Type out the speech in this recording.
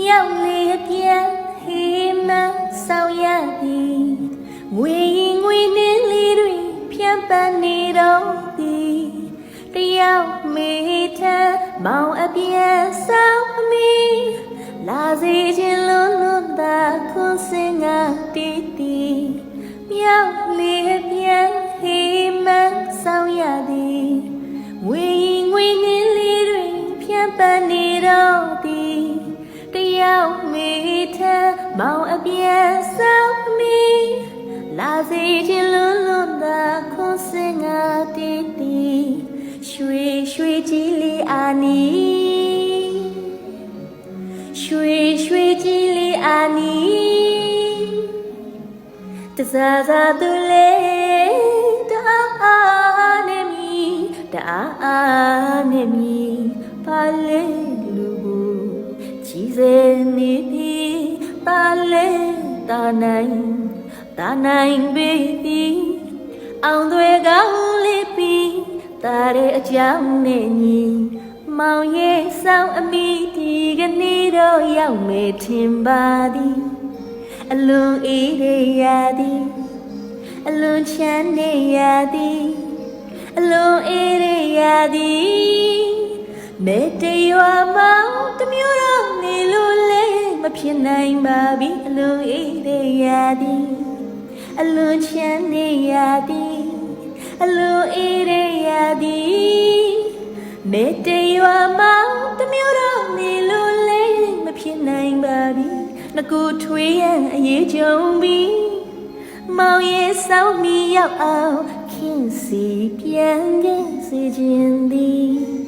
မြောက်လေပြန်ဟေးမဆောင်ရသည်ငွေငွေနှင်းလေးတွေဖြန့်ပန်းနေတော့သည်တယောက်မေးထမောင်အပြန်ဆောင်အမီလာစီခြင်းလုံးလုံးသာခွန်စင်ငါတီးတီးမြောက်လေပြန်ဟေးမဆောင်ရသည်ငွေငွေနှင်းလေးတွေဖြန့်ပန်းနေတော့သည်တယောက်မေးထမောင်အပြန်ဆောင်အမီလာစီခြင်းလုံးလုံးသာခွန်စင်ငါတီးတီးရွှေရွှေကြီးလေးအာနီရွှေရွှေကြီးလေးအာနီတစားစားသူလေးတအားနေမီတအားနေမီပါလေလူကိုကြီးစဲနေပြီပါလေတာနိုင်ပေပြီအောင်တွေကောင်းလေးပြီတာတဲ့အကြောင်းနဲ့ညီမောင်ရဲ့ဆောင်အမိဒီကနေ့တော့ရောက်မယ်ထင်ပါသည်အလွန်အေးရရသည်အလွန်ချမ်းနေရသည်အလွန်အေးရရသည်မေတ္တရွာမောင်တမျိုးတော့နေလို့လေမဖြစ်နိုင်ပါပြီအလွန်အေးရရသည်အလွန်ချမ်းနေရသည်အလွန်အေးရသည်မေတ္တရွာမောင်တမျိုးတော့နေလို့လေမဖြစ်နိုင်ပါပြီငကူထွေးရန်အရေးကြုံပြီးမောင်ရဲ့ဆောင်မီရောက်အောင်ခင်စီပြန်ခဲ့စေခြင်းသည်